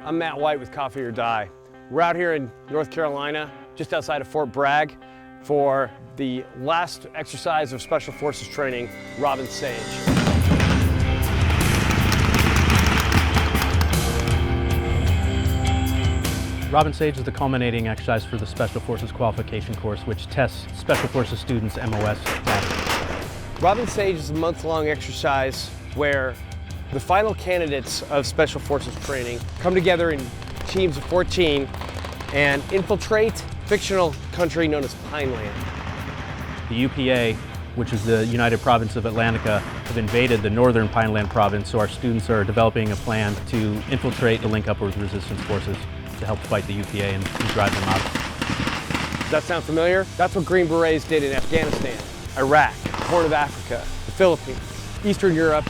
I'm Matt White with Coffee or Die. We're out here in North Carolina, just outside of Fort Bragg, for the last exercise of Special Forces training, Robin Sage. Robin Sage is the culminating exercise for the Special Forces qualification course, which tests Special Forces students' MOS status. Robin Sage is a month-long exercise where the final candidates of Special Forces training come together in teams of 14 and infiltrate fictional country known as Pineland. The UPA, which is the United Province of Atlantica, have invaded the northern Pineland province, so our students are developing a plan to infiltrate the link up with resistance forces to help fight the UPA and drive them out. Does that sound familiar? That's what Green Berets did in Afghanistan, Iraq, Horn of Africa, the Philippines, Eastern Europe,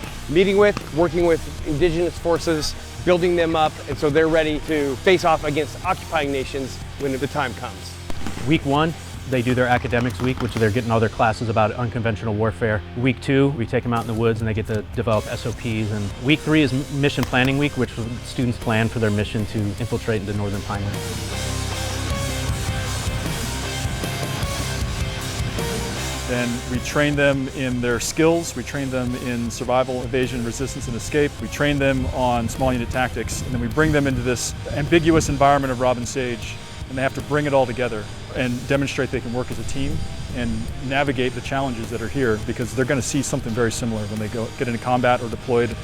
working with indigenous forces, building them up, and so they're ready to face off against occupying nations when the time comes. Week 1, they do their academics week, which they're getting all their classes about unconventional warfare. Week 2, we take them out in the woods and they get to develop SOPs. And week 3 is mission planning week, which students plan for their mission to infiltrate into northern Pineland. Then we train them in their skills, we train them in survival, evasion, resistance, and escape. We train them on small unit tactics, and then we bring them into this ambiguous environment of Robin Sage, and they have to bring it all together and demonstrate they can work as a team and navigate the challenges that are here, because they're going to see something very similar when they get into combat or deployed.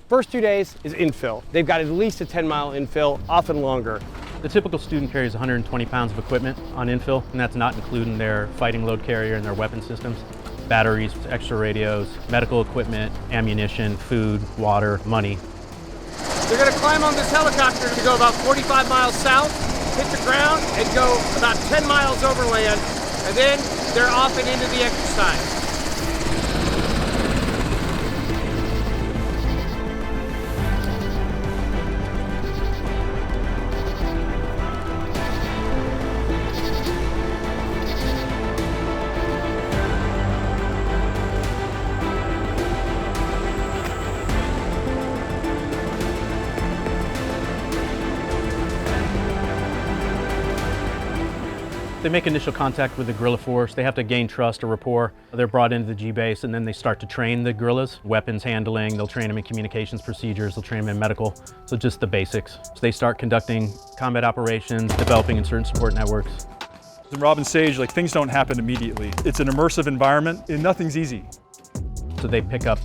First 2 days is infill. They've got at least a 10-mile infill, often longer. The typical student carries 120 pounds of equipment on infill, and that's not including their fighting load carrier and their weapon systems. Batteries, extra radios, medical equipment, ammunition, food, water, money. They're going to climb on this helicopter to go about 45 miles south, hit the ground, and go about 10 miles overland, and then they're off and into the exercise. They make initial contact with the guerrilla force. They have to gain trust or rapport. They're brought into the G-base and then they start to train the guerrillas. Weapons handling, they'll train them in communications procedures, they'll train them in medical, so just the basics. So they start conducting combat operations, developing in certain support networks. In Robin Sage, things don't happen immediately. It's an immersive environment and nothing's easy. So they pick up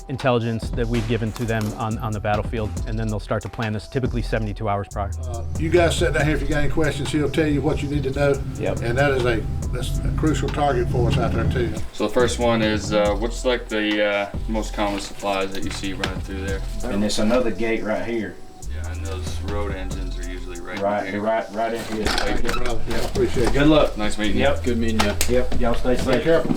intelligence that we've given to them on the battlefield, and then they'll start to plan this typically 72 hours prior. You guys sit down here, if you got any questions, he'll tell you what you need to know. Yep. And that's a crucial target for us out there too. So the first one is, what's the most common supplies that you see running through there? And it's another gate right here. Yeah, and those road engines are usually right in here. Right in here. Thank you, brother. Yeah, appreciate it. Good luck. Nice meeting you. Yep. Good meeting you. Yep. Y'all stay safe. Be careful.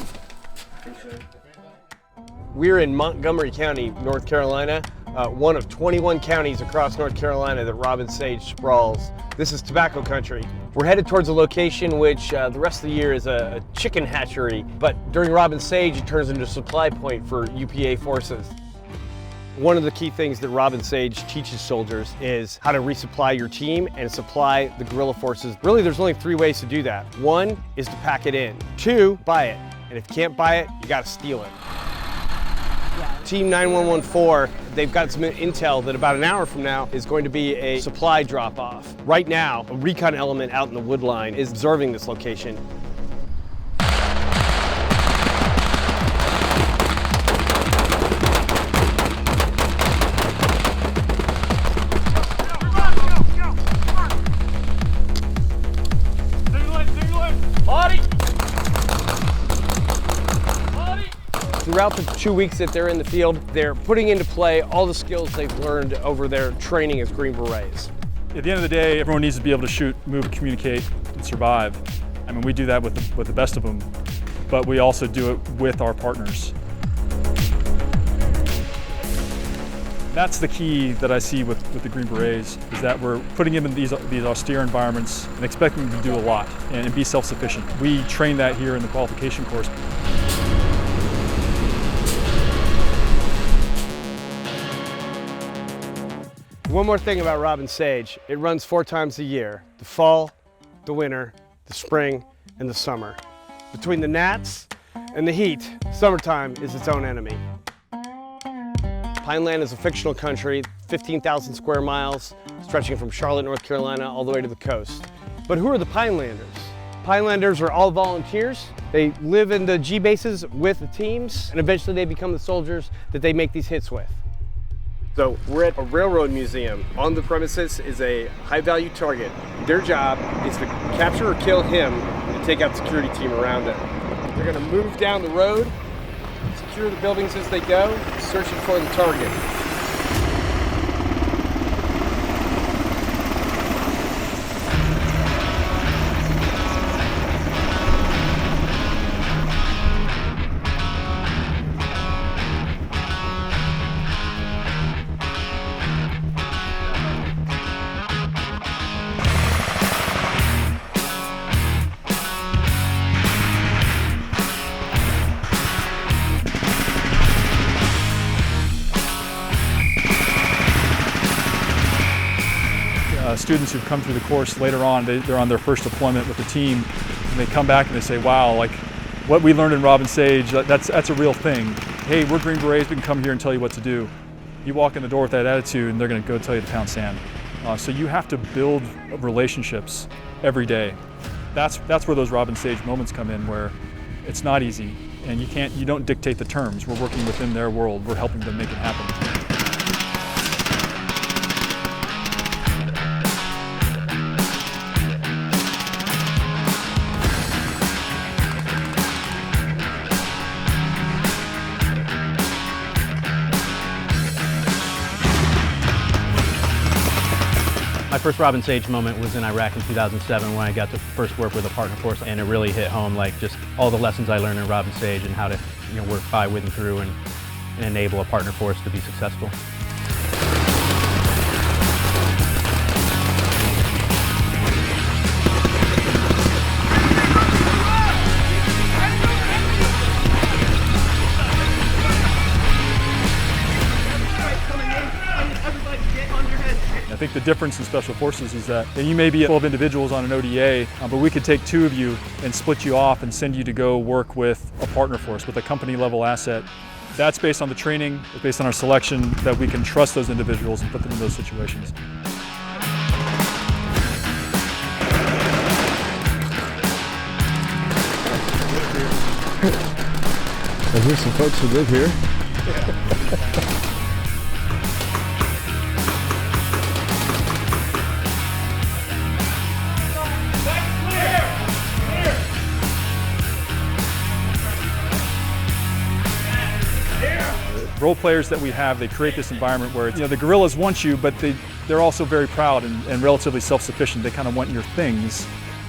We're in Montgomery County, North Carolina, one of 21 counties across North Carolina that Robin Sage sprawls. This is tobacco country. We're headed towards a location which the rest of the year is a chicken hatchery, but during Robin Sage it turns into a supply point for UPA forces. One of the key things that Robin Sage teaches soldiers is how to resupply your team and supply the guerrilla forces. Really, there's only 3 ways to do that. 1 is to pack it in. 2, buy it. And if you can't buy it, you gotta steal it. Team 9114, they've got some intel that about an hour from now is going to be a supply drop-off. Right now, a recon element out in the wood line is observing this location. Throughout the 2 weeks that they're in the field, they're putting into play all the skills they've learned over their training as Green Berets. At the end of the day, everyone needs to be able to shoot, move, communicate, and survive. I mean, we do that with the best of them, but we also do it with our partners. That's the key that I see with the Green Berets, is that we're putting them in these austere environments and expecting them to do a lot and be self-sufficient. We train that here in the qualification course. One more thing about Robin Sage, it runs 4 times a year: the fall, the winter, the spring, and the summer. Between the gnats and the heat, summertime is its own enemy. Pineland is a fictional country, 15,000 square miles, stretching from Charlotte, North Carolina, all the way to the coast. But who are the Pinelanders? Pinelanders are all volunteers. They live in the G bases with the teams, and eventually they become the soldiers that they make these hits with. So we're at a railroad museum. On the premises is a high-value target. Their job is to capture or kill him and take out the security team around him. They're gonna move down the road, secure the buildings as they go, searching for the target. Students who've come through the course later on, they're on their first deployment with the team, and they come back and they say, wow, like what we learned in Robin Sage, that's a real thing. Hey, we're Green Berets, we can come here and tell you what to do. You walk in the door with that attitude and they're gonna go tell you to pound sand. So you have to build relationships every day. That's where those Robin Sage moments come in, where it's not easy and you don't dictate the terms. We're working within their world, we're helping them make it happen. My first Robin Sage moment was in Iraq in 2007 when I got to first work with a partner force, and it really hit home, like just all the lessons I learned in Robin Sage and how to work by, with, and through and enable a partner force to be successful. I think the difference in Special Forces is that you may be 12 individuals on an ODA, but we could take 2 of you and split you off and send you to go work with a partner force, with a company level asset. That's based on the training, it's based on our selection, that we can trust those individuals and put them in those situations. Here's some folks who live here. Role players that we have, they create this environment where the guerrillas want you, but they're also very proud and relatively self-sufficient. They kind of want your things,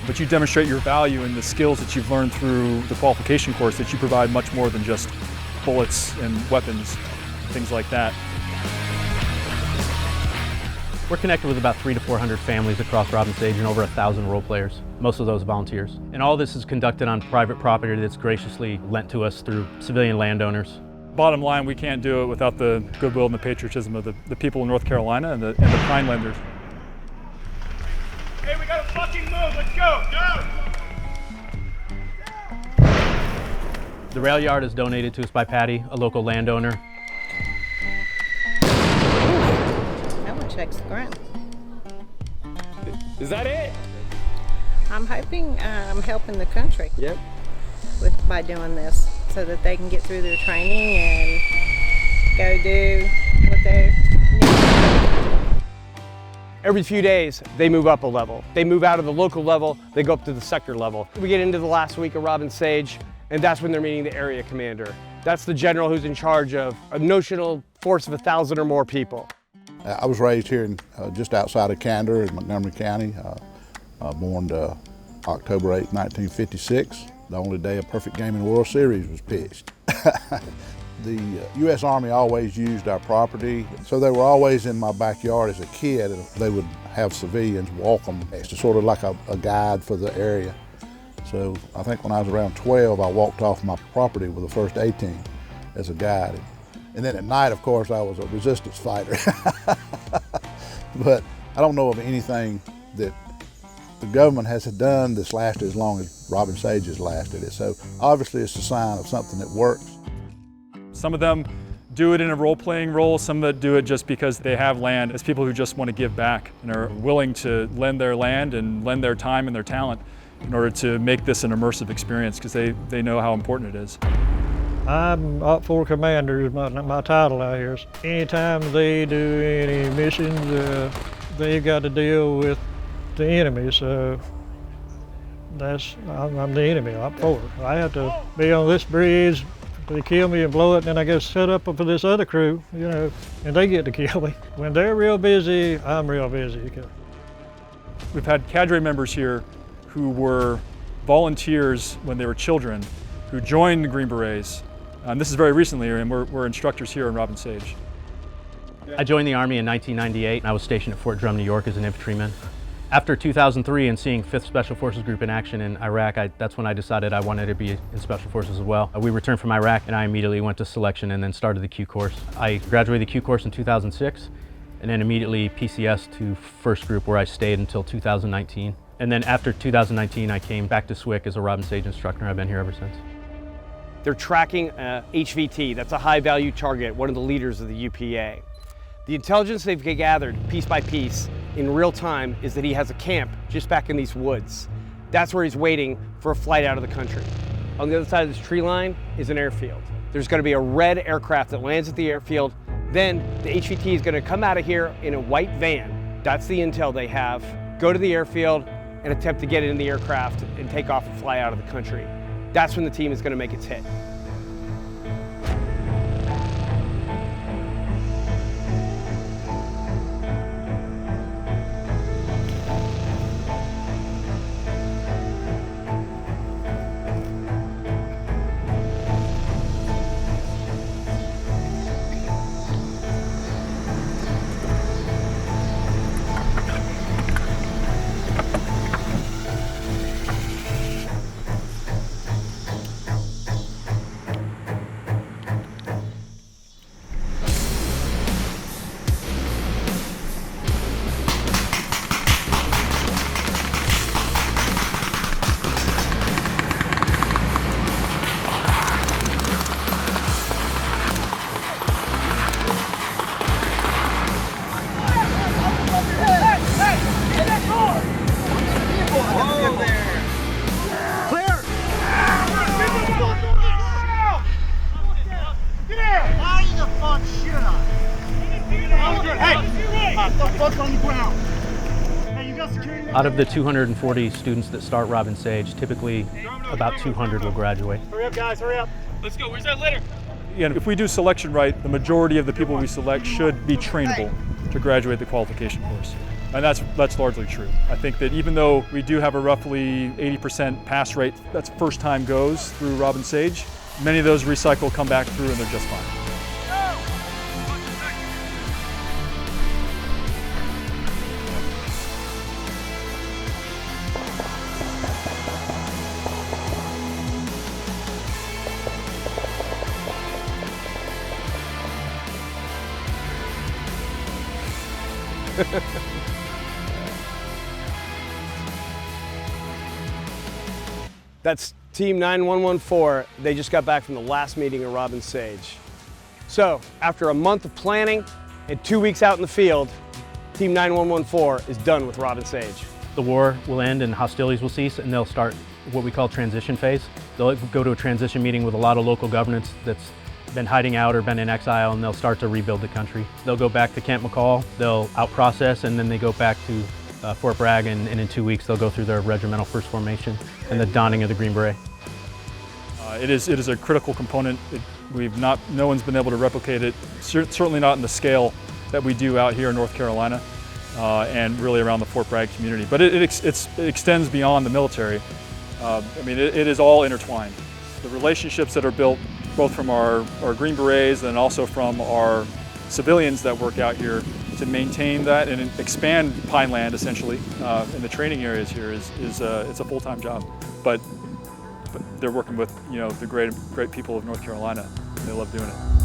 but you demonstrate your value and the skills that you've learned through the qualification course, that you provide much more than just bullets and weapons, things like that. We're connected with about 300 to 400 families across Robin Sage and over 1,000 role players, most of those volunteers. And all this is conducted on private property that's graciously lent to us through civilian landowners. Bottom line, we can't do it without the goodwill and the patriotism of the people in North Carolina and the Pinelanders. Hey, we gotta fucking move, let's go! The rail yard is donated to us by Patty, a local landowner. That one checks the ground. Is that it? I'm hoping I'm helping the country Yep. by doing this, so that they can get through their training and go do what they need to do. Every few days, they move up a level. They move out of the local level, they go up to the sector level. We get into the last week of Robin Sage, and that's when they're meeting the area commander. That's the general who's in charge of a notional force of 1,000 or more people. I was raised here in, just outside of Candor in Montgomery County, born October 8, 1956. The only day a perfect game in the World Series was pitched. The U.S. Army always used our property, so they were always in my backyard as a kid, and they would have civilians walk them. It's sort of like a guide for the area. So I think when I was around 12, I walked off my property with the 1st A-Team as a guide. And then at night, of course, I was a resistance fighter. But I don't know of anything that the government has done that's lasted as long as Robin Sage has lasted it. So obviously it's a sign of something that works. Some of them do it in a role-playing role, some that do it just because they have land, as people who just want to give back and are willing to lend their land and lend their time and their talent in order to make this an immersive experience because they know how important it is. I'm Op 4 Commander is my title out here. Anytime they do any missions, they've got to deal with the enemy, so I'm the enemy, Op 4. I have to be on this bridge. They kill me and blow it, and then I go set up for this other crew, you know, and they get to kill me. When they're real busy, I'm real busy. We've had cadre members here who were volunteers when they were children, who joined the Green Berets. This is very recently, and we're instructors here in Robin Sage. I joined the Army in 1998, and I was stationed at Fort Drum, New York as an infantryman. After 2003 and seeing 5th Special Forces Group in action in Iraq, that's when I decided I wanted to be in Special Forces as well. We returned from Iraq and I immediately went to selection and then started the Q course. I graduated the Q course in 2006 and then immediately PCS to 1st Group where I stayed until 2019. And then after 2019, I came back to SWCC as a Robin Sage instructor. I've been here ever since. They're tracking HVT, that's a high value target, one of the leaders of the UPA. The intelligence they've gathered piece by piece in real time is that he has a camp just back in these woods. That's where he's waiting for a flight out of the country. On the other side of this tree line is an airfield. There's going to be a red aircraft that lands at the airfield. Then the HVT is going to come out of here in a white van. That's the intel they have. Go to the airfield and attempt to get in the aircraft and take off and fly out of the country. That's when the team is going to make its hit. Out of the 240 students that start Robin Sage, typically about 200 will graduate. Hurry up, guys, hurry up. Let's go, where's that litter? And if we do selection right, the majority of the people we select should be trainable to graduate the qualification course. And that's largely true. I think that even though we do have a roughly 80% pass rate, that's first time goes through Robin Sage, many of those recycle, come back through, and they're just fine. That's Team 9114. They just got back from the last meeting of Robin Sage. So, after a month of planning and 2 weeks out in the field, Team 9114 is done with Robin Sage. The war will end and hostilities will cease, and they'll start what we call transition phase. They'll go to a transition meeting with a lot of local governments that's been hiding out or been in exile, and they'll start to rebuild the country. They'll go back to Camp McCall, they'll out-process, and then they go back to Fort Bragg, and in 2 weeks they'll go through their regimental first formation and the donning of the Green Beret. It is a critical component. No one's been able to replicate it, certainly not in the scale that we do out here in North Carolina and really around the Fort Bragg community. But it extends beyond the military. I mean, it is all intertwined. The relationships that are built both from our Green Berets and also from our civilians that work out here to maintain that and expand Pineland essentially in the training areas here it's a full-time job. But they're working with the great people of North Carolina. They love doing it.